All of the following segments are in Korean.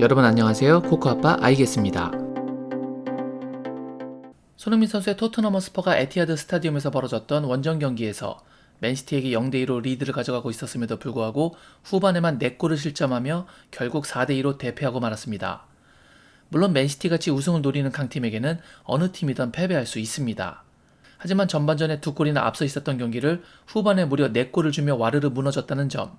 여러분 안녕하세요. 코코아빠 아이겠습니다. 손흥민 선수의 토트넘 허스퍼가 에티하드 스타디움에서 벌어졌던 원정 경기에서 맨시티에게 0대2로 리드를 가져가고 있었음에도 불구하고 후반에만 4골을 실점하며 결국 4대2로 대패하고 말았습니다. 물론 맨시티같이 우승을 노리는 강팀에게는 어느 팀이든 패배할 수 있습니다. 하지만 전반전에 2골이나 앞서 있었던 경기를 후반에 무려 4골을 주며 와르르 무너졌다는 점,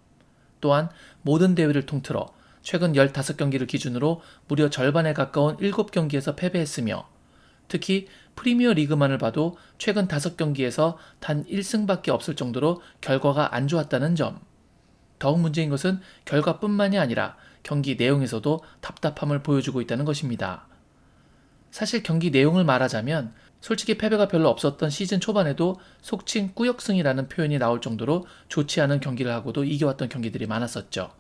또한 모든 대회를 통틀어 최근 15경기를 기준으로 무려 절반에 가까운 7경기에서 패배했으며 특히 프리미어 리그만을 봐도 최근 5경기에서 단 1승밖에 없을 정도로 결과가 안 좋았다는 점. 더욱 문제인 것은 결과뿐만이 아니라 경기 내용에서도 답답함을 보여주고 있다는 것입니다. 사실 경기 내용을 말하자면 솔직히 패배가 별로 없었던 시즌 초반에도 속칭 꾸역승이라는 표현이 나올 정도로 좋지 않은 경기를 하고도 이겨왔던 경기들이 많았었죠.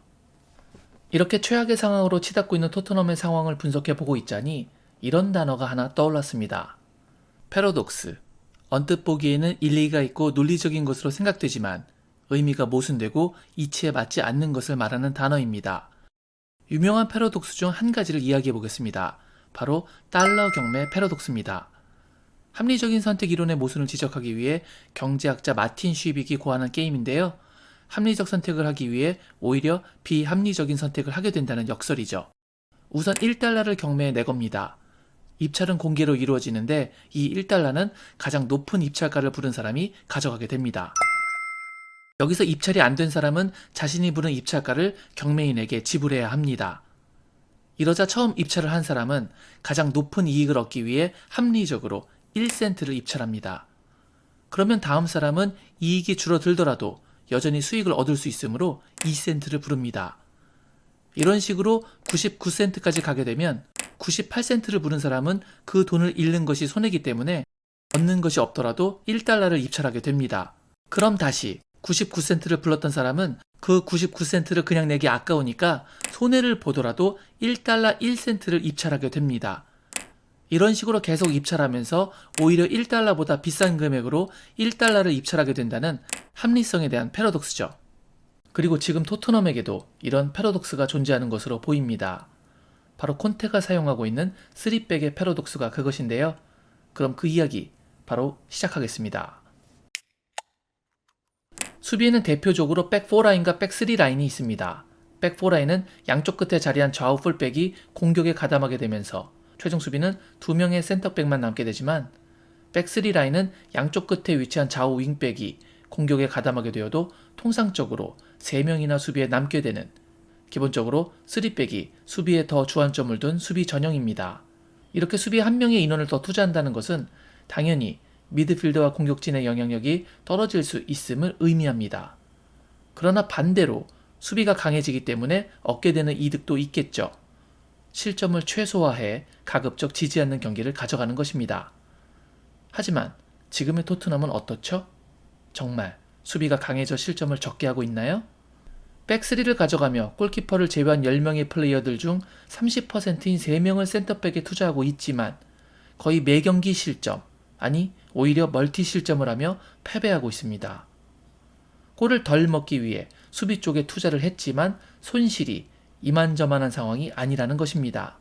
이렇게 최악의 상황으로 치닫고 있는 토트넘의 상황을 분석해보고 있자니 이런 단어가 하나 떠올랐습니다. 패러독스. 언뜻 보기에는 일리가 있고 논리적인 것으로 생각되지만 의미가 모순되고 이치에 맞지 않는 것을 말하는 단어입니다. 유명한 패러독스 중 한 가지를 이야기해보겠습니다. 바로 달러 경매 패러독스입니다. 합리적인 선택 이론의 모순을 지적하기 위해 경제학자 마틴 슈빅이 고안한 게임인데요. 합리적 선택을 하기 위해 오히려 비합리적인 선택을 하게 된다는 역설이죠. 우선 1달러를 경매에 내겁니다. 입찰은 공개로 이루어지는데 이 1달러는 가장 높은 입찰가를 부른 사람이 가져가게 됩니다. 여기서 입찰이 안 된 사람은 자신이 부른 입찰가를 경매인에게 지불해야 합니다. 이러자 처음 입찰을 한 사람은 가장 높은 이익을 얻기 위해 합리적으로 1센트를 입찰합니다. 그러면 다음 사람은 이익이 줄어들더라도 여전히 수익을 얻을 수 있으므로 2센트를 부릅니다. 이런 식으로 99센트까지 가게 되면 98센트를 부른 사람은 그 돈을 잃는 것이 손해이기 때문에 얻는 것이 없더라도 1달러를 입찰하게 됩니다. 그럼 다시 99센트를 불렀던 사람은 그 99센트를 그냥 내기 아까우니까 손해를 보더라도 1달러 1센트를 입찰하게 됩니다. 이런 식으로 계속 입찰하면서 오히려 1달러보다 비싼 금액으로 1달러를 입찰하게 된다는 합리성에 대한 패러독스죠. 그리고 지금 토트넘에게도 이런 패러독스가 존재하는 것으로 보입니다. 바로 콘테가 사용하고 있는 3백의 패러독스가 그것인데요. 그럼 그 이야기 바로 시작하겠습니다. 수비에는 대표적으로 백 4라인과 백 3라인이 있습니다. 백 4라인은 양쪽 끝에 자리한 좌우 풀백이 공격에 가담하게 되면서 최종 수비는 2명의 센터백만 남게 되지만 백 3라인은 양쪽 끝에 위치한 좌우 윙백이 공격에 가담하게 되어도 통상적으로 3명이나 수비에 남게 되는 기본적으로 3백이 수비에 더 주안점을 둔 수비 전형입니다. 이렇게 수비에 한 명의 인원을 더 투자한다는 것은 당연히 미드필더와 공격진의 영향력이 떨어질 수 있음을 의미합니다. 그러나 반대로 수비가 강해지기 때문에 얻게 되는 이득도 있겠죠. 실점을 최소화해 가급적 지지 않는 경기를 가져가는 것입니다. 하지만 지금의 토트넘은 어떻죠? 정말 수비가 강해져 실점을 적게 하고 있나요? 백3를 가져가며 골키퍼를 제외한 10명의 플레이어들 중 30%인 3명을 센터백에 투자하고 있지만 거의 매경기 실점, 아니 오히려 멀티 실점을 하며 패배하고 있습니다. 골을 덜 먹기 위해 수비 쪽에 투자를 했지만 손실이 이만저만한 상황이 아니라는 것입니다.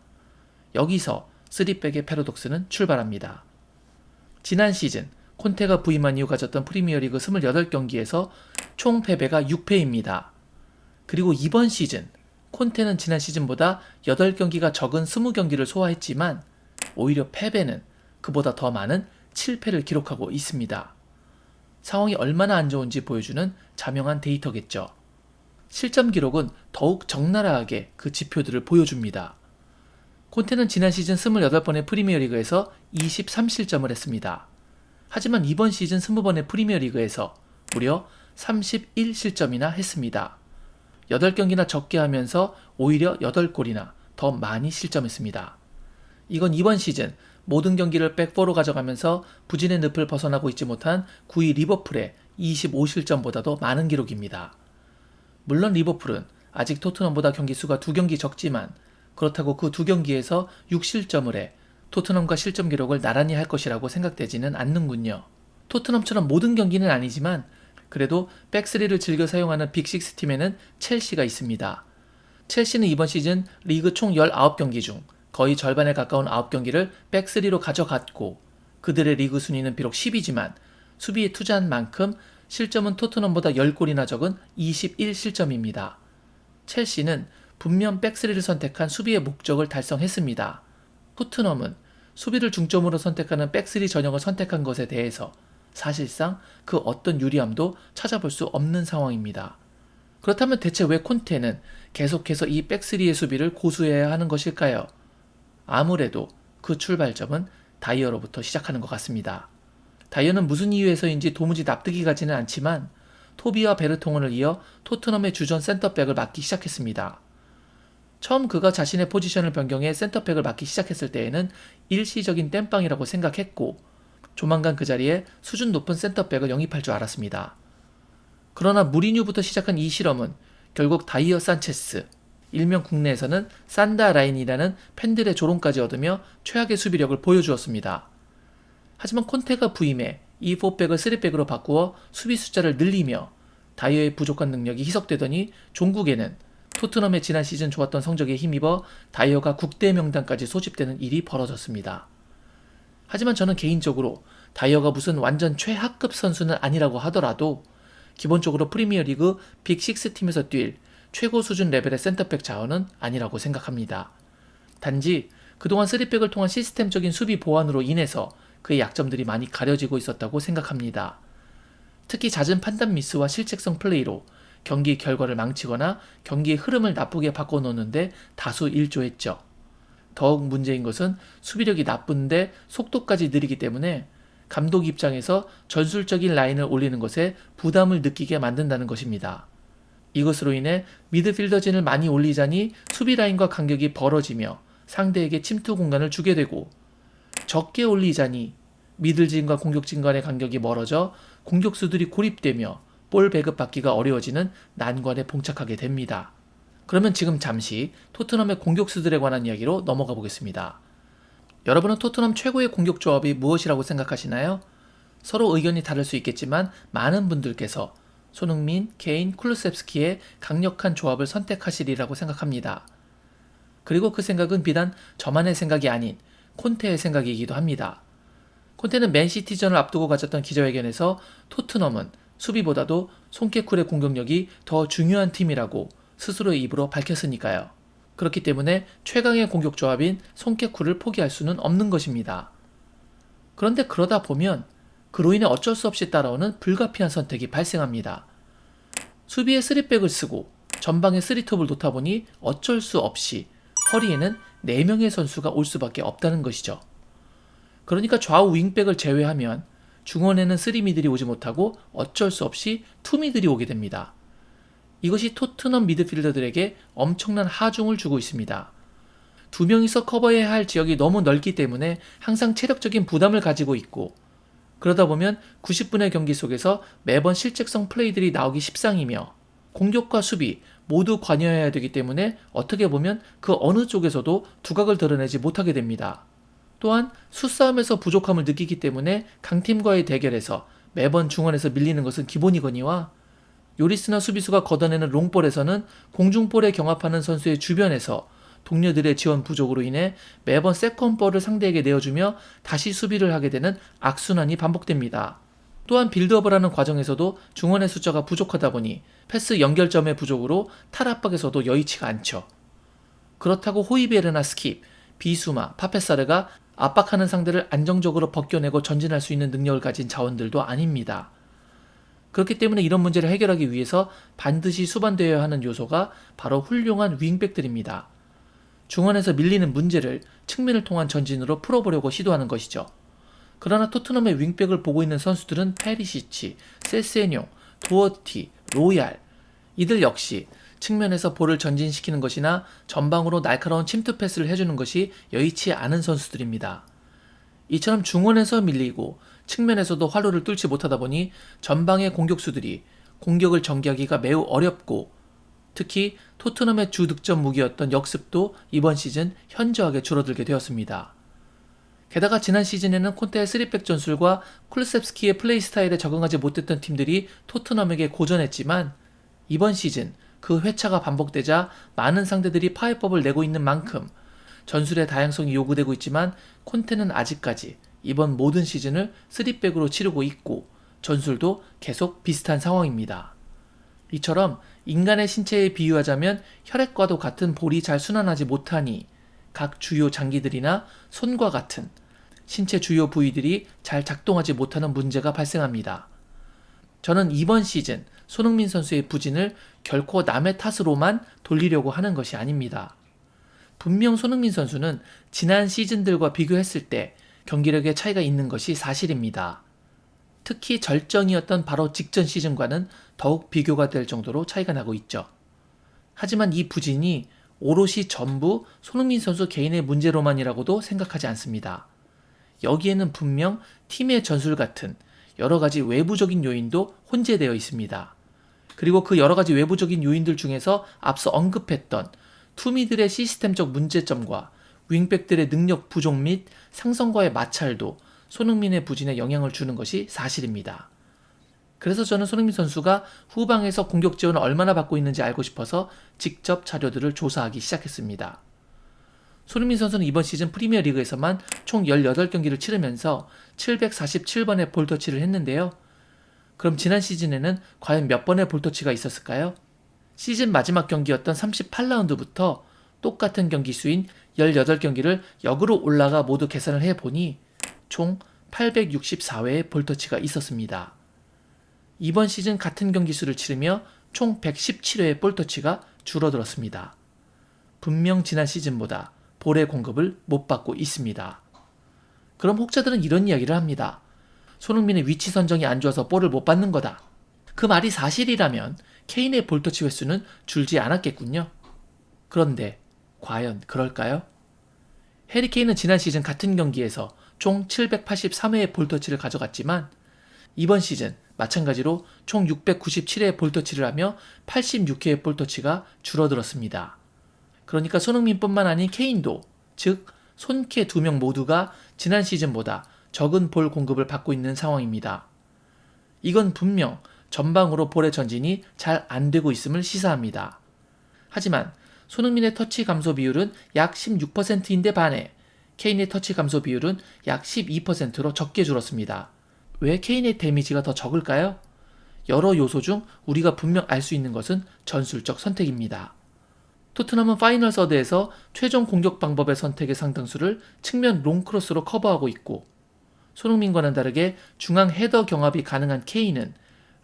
여기서 3백의 패러독스는 출발합니다. 지난 시즌 콘테가 부임한 이후 가졌던 프리미어리그 28경기에서 총 패배가 6패입니다. 그리고 이번 시즌 콘테는 지난 시즌보다 8경기가 적은 20경기를 소화했지만 오히려 패배는 그보다 더 많은 7패를 기록하고 있습니다. 상황이 얼마나 안 좋은지 보여주는 자명한 데이터겠죠. 실점 기록은 더욱 적나라하게 그 지표들을 보여줍니다. 콘테는 지난 시즌 28번의 프리미어리그에서 23실점을 했습니다. 하지만 이번 시즌 20번의 프리미어리그에서 무려 31실점이나 했습니다. 8경기나 적게 하면서 오히려 8골이나 더 많이 실점했습니다. 이건 이번 시즌 모든 경기를 백4로 가져가면서 부진의 늪을 벗어나고 있지 못한 9위 리버풀의 25실점보다도 많은 기록입니다. 물론 리버풀은 아직 토트넘보다 경기 수가 2경기 적지만 그렇다고 그 2경기에서 6실점을 해 토트넘과 실점 기록을 나란히 할 것이라고 생각되지는 않는군요. 토트넘처럼 모든 경기는 아니지만 그래도 백3를 즐겨 사용하는 빅6 팀에는 첼시가 있습니다. 첼시는 이번 시즌 리그 총 19경기 중 거의 절반에 가까운 9경기를 백3로 가져갔고 그들의 리그 순위는 비록 10위지만 수비에 투자한 만큼 실점은 토트넘보다 10골이나 적은 21실점입니다. 첼시는 분명 백3를 선택한 수비의 목적을 달성했습니다. 토트넘은 수비를 중점으로 선택하는 백3 전형을 선택한 것에 대해서 사실상 그 어떤 유리함도 찾아볼 수 없는 상황입니다. 그렇다면 대체 왜 콘테는 계속해서 이 백3의 수비를 고수해야 하는 것일까요? 아무래도 그 출발점은 다이어로부터 시작하는 것 같습니다. 다이어는 무슨 이유에서인지 도무지 납득이 가지는 않지만 토비와 베르통원을 이어 토트넘의 주전 센터백을 맡기 시작했습니다. 처음 그가 자신의 포지션을 변경해 센터백을 맡기 시작했을 때에는 일시적인 땜빵이라고 생각했고 조만간 그 자리에 수준 높은 센터백을 영입할 줄 알았습니다. 그러나 무리뉴부터 시작한 이 실험은 결국 다이어 산체스, 일명 국내에서는 산다 라인이라는 팬들의 조롱까지 얻으며 최악의 수비력을 보여주었습니다. 하지만 콘테가 부임해 이 4백을 3백으로 바꾸어 수비 숫자를 늘리며 다이어의 부족한 능력이 희석되더니 종국에는 토트넘의 지난 시즌 좋았던 성적에 힘입어 다이어가 국대 명단까지 소집되는 일이 벌어졌습니다. 하지만 저는 개인적으로 다이어가 무슨 완전 최하급 선수는 아니라고 하더라도 기본적으로 프리미어리그 빅6 팀에서 뛸 최고 수준 레벨의 센터백 자원은 아니라고 생각합니다. 단지 그동안 3백을 통한 시스템적인 수비 보완으로 인해서 그의 약점들이 많이 가려지고 있었다고 생각합니다. 특히 잦은 판단 미스와 실책성 플레이로 경기 결과를 망치거나 경기의 흐름을 나쁘게 바꿔놓는데 다수 일조했죠. 더욱 문제인 것은 수비력이 나쁜데 속도까지 느리기 때문에 감독 입장에서 전술적인 라인을 올리는 것에 부담을 느끼게 만든다는 것입니다. 이것으로 인해 미드필더진을 많이 올리자니 수비 라인과 간격이 벌어지며 상대에게 침투 공간을 주게 되고 적게 올리자니 미들진과 공격진 간의 간격이 멀어져 공격수들이 고립되며 볼 배급받기가 어려워지는 난관에 봉착하게 됩니다. 그러면 지금 잠시 토트넘의 공격수들에 관한 이야기로 넘어가 보겠습니다. 여러분은 토트넘 최고의 공격 조합이 무엇이라고 생각하시나요? 서로 의견이 다를 수 있겠지만 많은 분들께서 손흥민, 케인, 쿨루셉스키의 강력한 조합을 선택하시리라고 생각합니다. 그리고 그 생각은 비단 저만의 생각이 아닌 콘테의 생각이기도 합니다. 콘테는 맨시티전을 앞두고 가졌던 기자회견에서 토트넘은 수비보다도 손케쿨의 공격력이 더 중요한 팀이라고 스스로의 입으로 밝혔으니까요. 그렇기 때문에 최강의 공격 조합인 손케쿨을 포기할 수는 없는 것입니다. 그런데 그러다 보면 그로 인해 어쩔 수 없이 따라오는 불가피한 선택이 발생합니다. 수비에 3백을 쓰고 전방에 3톱을 놓다 보니 어쩔 수 없이 허리에는 4명의 선수가 올 수밖에 없다는 것이죠. 그러니까 좌우 윙백을 제외하면 중원에는 3미들이 오지 못하고 어쩔 수 없이 2미들이 오게 됩니다. 이것이 토트넘 미드필더들에게 엄청난 하중을 주고 있습니다. 2명이서 커버해야 할 지역이 너무 넓기 때문에 항상 체력적인 부담을 가지고 있고 그러다 보면 90분의 경기 속에서 매번 실책성 플레이들이 나오기 십상이며 공격과 수비 모두 관여해야 되기 때문에 어떻게 보면 그 어느 쪽에서도 두각을 드러내지 못하게 됩니다. 또한 수싸움에서 부족함을 느끼기 때문에 강팀과의 대결에서 매번 중원에서 밀리는 것은 기본이거니와 요리스나 수비수가 걷어내는 롱볼에서는 공중볼에 경합하는 선수의 주변에서 동료들의 지원 부족으로 인해 매번 세컨볼을 상대에게 내어주며 다시 수비를 하게 되는 악순환이 반복됩니다. 또한 빌드업을 하는 과정에서도 중원의 숫자가 부족하다 보니 패스 연결점의 부족으로 탈압박에서도 여의치가 않죠. 그렇다고 호이베르나 스킵, 비수마, 파페사르가 압박하는 상대를 안정적으로 벗겨내고 전진할 수 있는 능력을 가진 자원들도 아닙니다. 그렇기 때문에 이런 문제를 해결하기 위해서 반드시 수반되어야 하는 요소가 바로 훌륭한 윙백들입니다. 중원에서 밀리는 문제를 측면을 통한 전진으로 풀어보려고 시도하는 것이죠. 그러나 토트넘의 윙백을 보고 있는 선수들은 페리시치, 세세뇽, 도어티, 로얄 이들 역시 측면에서 볼을 전진시키는 것이나 전방으로 날카로운 침투 패스를 해주는 것이 여의치 않은 선수들입니다. 이처럼 중원에서 밀리고 측면에서도 활로를 뚫지 못하다 보니 전방의 공격수들이 공격을 전개하기가 매우 어렵고 특히 토트넘의 주 득점 무기였던 역습도 이번 시즌 현저하게 줄어들게 되었습니다. 게다가 지난 시즌에는 콘테의 3백 전술과 쿨루셉스키의 플레이 스타일에 적응하지 못했던 팀들이 토트넘에게 고전했지만 이번 시즌 그 회차가 반복되자 많은 상대들이 파해법을 내고 있는 만큼 전술의 다양성이 요구되고 있지만 콘테는 아직까지 이번 모든 시즌을 3백으로 치르고 있고 전술도 계속 비슷한 상황입니다. 이처럼 인간의 신체에 비유하자면 혈액과도 같은 볼이 잘 순환하지 못하니 각 주요 장기들이나 손과 같은 신체 주요 부위들이 잘 작동하지 못하는 문제가 발생합니다. 저는 이번 시즌 손흥민 선수의 부진을 결코 남의 탓으로만 돌리려고 하는 것이 아닙니다. 분명 손흥민 선수는 지난 시즌들과 비교했을 때 경기력의 차이가 있는 것이 사실입니다. 특히 절정이었던 바로 직전 시즌과는 더욱 비교가 될 정도로 차이가 나고 있죠. 하지만 이 부진이 오롯이 전부 손흥민 선수 개인의 문제로만이라고도 생각하지 않습니다. 여기에는 분명 팀의 전술 같은 여러 가지 외부적인 요인도 혼재되어 있습니다. 그리고 그 여러 가지 외부적인 요인들 중에서 앞서 언급했던 투미들의 시스템적 문제점과 윙백들의 능력 부족 및 상성과의 마찰도 손흥민의 부진에 영향을 주는 것이 사실입니다. 그래서 저는 손흥민 선수가 후방에서 공격 지원을 얼마나 받고 있는지 알고 싶어서 직접 자료들을 조사하기 시작했습니다. 손흥민 선수는 이번 시즌 프리미어리그에서만 총 18경기를 치르면서 747번의 볼터치를 했는데요. 그럼 지난 시즌에는 과연 몇 번의 볼터치가 있었을까요? 시즌 마지막 경기였던 38라운드부터 똑같은 경기 수인 18경기를 역으로 올라가 모두 계산을 해보니 총 864회의 볼터치가 있었습니다. 이번 시즌 같은 경기 수를 치르며 총 117회의 볼터치가 줄어들었습니다. 분명 지난 시즌보다 볼의 공급을 못 받고 있습니다. 그럼 혹자들은 이런 이야기를 합니다. 손흥민의 위치 선정이 안 좋아서 볼을 못 받는 거다. 그 말이 사실이라면 케인의 볼터치 횟수는 줄지 않았겠군요. 그런데 과연 그럴까요? 해리 케인은 지난 시즌 같은 경기에서 총 783회의 볼터치를 가져갔지만 이번 시즌 마찬가지로 총 697회의 볼터치를 하며 86회의 볼터치가 줄어들었습니다. 그러니까 손흥민뿐만 아닌 케인도, 즉 손케 2명 모두가 지난 시즌보다 적은 볼 공급을 받고 있는 상황입니다. 이건 분명 전방으로 볼의 전진이 잘 안되고 있음을 시사합니다. 하지만 손흥민의 터치 감소 비율은 약 16%인데 반해 케인의 터치 감소 비율은 약 12%로 적게 줄었습니다. 왜 케인의 데미지가 더 적을까요? 여러 요소 중 우리가 분명 알 수 있는 것은 전술적 선택입니다. 토트넘은 파이널 서드에서 최종 공격 방법의 선택의 상당수를 측면 롱크로스로 커버하고 있고 손흥민과는 다르게 중앙 헤더 경합이 가능한 케인은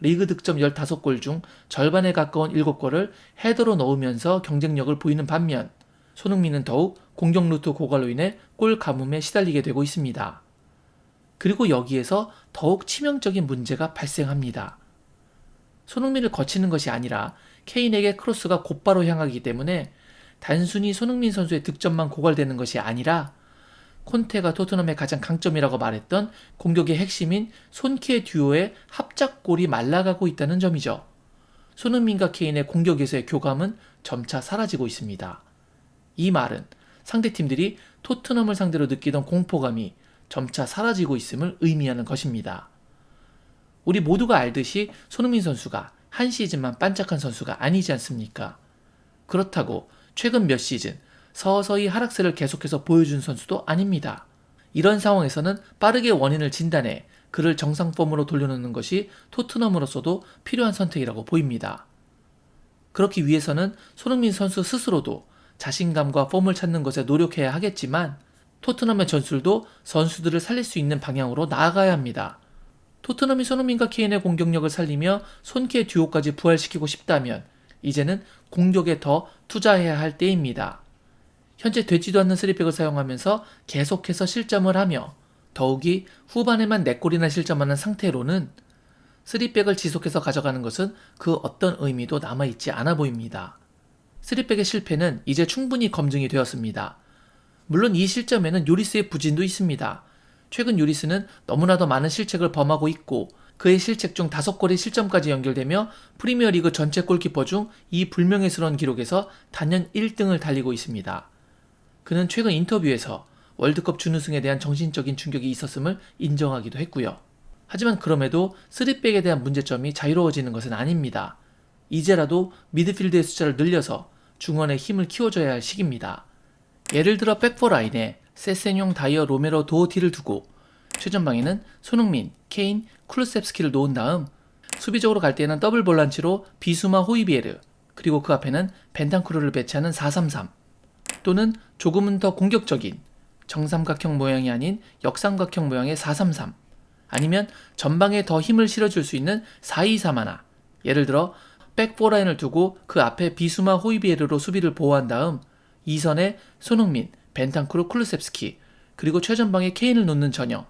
리그 득점 15골 중 절반에 가까운 7골을 헤더로 넣으면서 경쟁력을 보이는 반면 손흥민은 더욱 공격 루트 고갈로 인해 골 가뭄에 시달리게 되고 있습니다. 그리고 여기에서 더욱 치명적인 문제가 발생합니다. 손흥민을 거치는 것이 아니라 케인에게 크로스가 곧바로 향하기 때문에 단순히 손흥민 선수의 득점만 고갈되는 것이 아니라 콘테가 토트넘의 가장 강점이라고 말했던 공격의 핵심인 손케 듀오의 합작골이 말라가고 있다는 점이죠. 손흥민과 케인의 공격에서의 교감은 점차 사라지고 있습니다. 이 말은 상대팀들이 토트넘을 상대로 느끼던 공포감이 점차 사라지고 있음을 의미하는 것입니다. 우리 모두가 알듯이 손흥민 선수가 한 시즌만 반짝한 선수가 아니지 않습니까? 그렇다고 최근 몇 시즌 서서히 하락세를 계속해서 보여준 선수도 아닙니다. 이런 상황에서는 빠르게 원인을 진단해 그를 정상 폼으로 돌려놓는 것이 토트넘으로서도 필요한 선택이라고 보입니다. 그렇기 위해서는 손흥민 선수 스스로도 자신감과 폼을 찾는 것에 노력해야 하겠지만 토트넘의 전술도 선수들을 살릴 수 있는 방향으로 나아가야 합니다. 토트넘이 손흥민과 케인의 공격력을 살리며 손케 듀오까지 부활시키고 싶다면 이제는 공격에 더 투자해야 할 때입니다. 현재 되지도 않는 3백을 사용하면서 계속해서 실점을 하며 더욱이 후반에만 4골이나 실점하는 상태로는 3백을 지속해서 가져가는 것은 그 어떤 의미도 남아있지 않아 보입니다. 3백의 실패는 이제 충분히 검증이 되었습니다. 물론 이 실점에는 요리스의 부진도 있습니다. 최근 요리스는 너무나도 많은 실책을 범하고 있고 그의 실책 중 5골의 실점까지 연결되며 프리미어리그 전체 골키퍼 중 이 불명예스러운 기록에서 단연 1등을 달리고 있습니다. 그는 최근 인터뷰에서 월드컵 준우승에 대한 정신적인 충격이 있었음을 인정하기도 했고요. 하지만 그럼에도 3백에 대한 문제점이 자유로워지는 것은 아닙니다. 이제라도 미드필드의 숫자를 늘려서 중원의 힘을 키워줘야 할 시기입니다. 예를 들어 백포라인에 세세뇽, 다이어, 로메로, 도어티를 두고 최전방에는 손흥민, 케인, 쿨루셉스키를 놓은 다음 수비적으로 갈 때에는 더블 볼란치로 비수마, 호이비에르, 그리고 그 앞에는 벤탄쿠르를 배치하는 4-3-3, 또는 조금은 더 공격적인 정삼각형 모양이 아닌 역삼각형 모양의 4-3-3, 아니면 전방에 더 힘을 실어줄 수 있는 4-2-3-1, 예를 들어 백포라인을 두고 그 앞에 비수마, 호이비에르로 수비를 보호한 다음 2선에 손흥민, 벤탄쿠르, 쿨루셉스키, 그리고 최전방에 케인을 놓는 전형,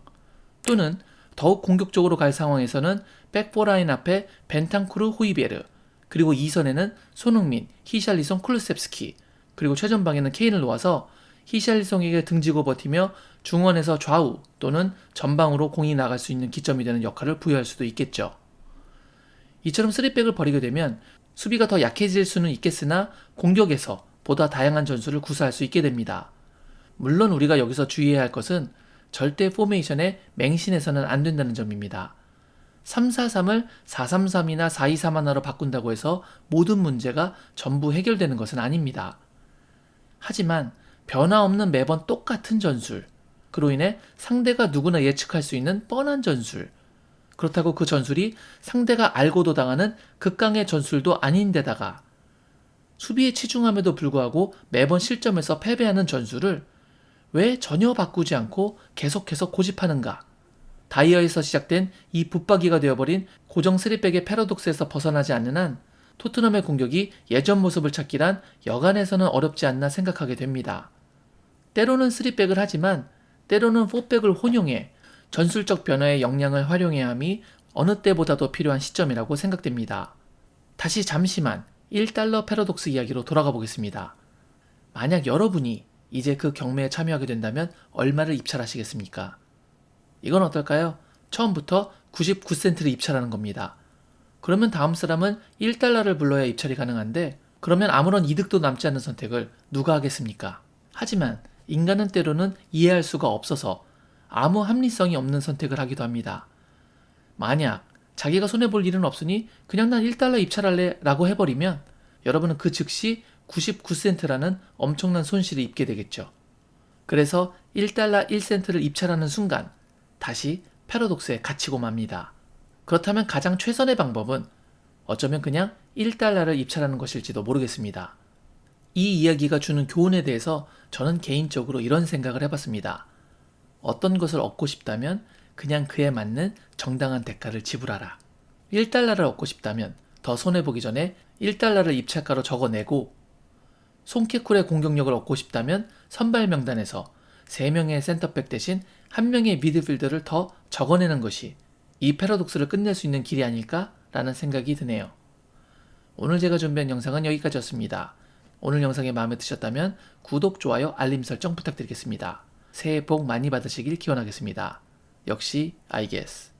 또는 더욱 공격적으로 갈 상황에서는 백포라인 앞에 벤탄쿠르, 호이비에르, 그리고 2선에는 손흥민, 히샬리송, 쿨루셉스키, 그리고 최전방에는 케인을 놓아서 히샬리송에게 등지고 버티며 중원에서 좌우 또는 전방으로 공이 나갈 수 있는 기점이 되는 역할을 부여할 수도 있겠죠. 이처럼 3백을 버리게 되면 수비가 더 약해질 수는 있겠으나 공격에서 보다 다양한 전술을 구사할 수 있게 됩니다. 물론 우리가 여기서 주의해야 할 것은 절대 포메이션에 맹신해서는 안 된다는 점입니다. 3-4-3을 4-3-3이나 4-2-3-1로 바꾼다고 해서 모든 문제가 전부 해결되는 것은 아닙니다. 하지만 변화 없는 매번 똑같은 전술, 그로 인해 상대가 누구나 예측할 수 있는 뻔한 전술, 그렇다고 그 전술이 상대가 알고도 당하는 극강의 전술도 아닌데다가 수비에 치중함에도 불구하고 매번 실점해서 패배하는 전술을 왜 전혀 바꾸지 않고 계속해서 고집하는가? 다이어에서 시작된 이 붙박이가 되어버린 고정 3백의 패러독스에서 벗어나지 않는 한 토트넘의 공격이 예전 모습을 찾기란 여간해서는 어렵지 않나 생각하게 됩니다. 때로는 3백을 하지만 때로는 4백을 혼용해 전술적 변화의 역량을 활용해야 함이 어느 때보다도 필요한 시점이라고 생각됩니다. 다시 잠시만 1달러 패러독스 이야기로 돌아가 보겠습니다. 만약 여러분이 이제 그 경매에 참여하게 된다면 얼마를 입찰하시겠습니까? 이건 어떨까요? 처음부터 99센트를 입찰하는 겁니다. 그러면 다음 사람은 1달러를 불러야 입찰이 가능한데 그러면 아무런 이득도 남지 않는 선택을 누가 하겠습니까? 하지만 인간은 때로는 이해할 수가 없어서 아무 합리성이 없는 선택을 하기도 합니다. 만약 자기가 손해볼 일은 없으니 그냥 난 1달러 입찰할래 라고 해버리면 여러분은 그 즉시 99센트라는 엄청난 손실을 입게 되겠죠. 그래서 1달러 1센트를 입찰하는 순간 다시 패러독스에 갇히고 맙니다. 그렇다면 가장 최선의 방법은 어쩌면 그냥 1달러를 입찰하는 것일지도 모르겠습니다. 이 이야기가 주는 교훈에 대해서 저는 개인적으로 이런 생각을 해봤습니다. 어떤 것을 얻고 싶다면 그냥 그에 맞는 정당한 대가를 지불하라. 1달러를 얻고 싶다면 더 손해보기 전에 1달러를 입찰가로 적어내고 송케쿨의 공격력을 얻고 싶다면 선발 명단에서 3명의 센터백 대신 1명의 미드필더를 더 적어내는 것이 이 패러독스를 끝낼 수 있는 길이 아닐까라는 생각이 드네요. 오늘 제가 준비한 영상은 여기까지였습니다. 오늘 영상이 마음에 드셨다면 구독, 좋아요, 알림 설정 부탁드리겠습니다. 새해 복 많이 받으시길 기원하겠습니다. 역시 I guess.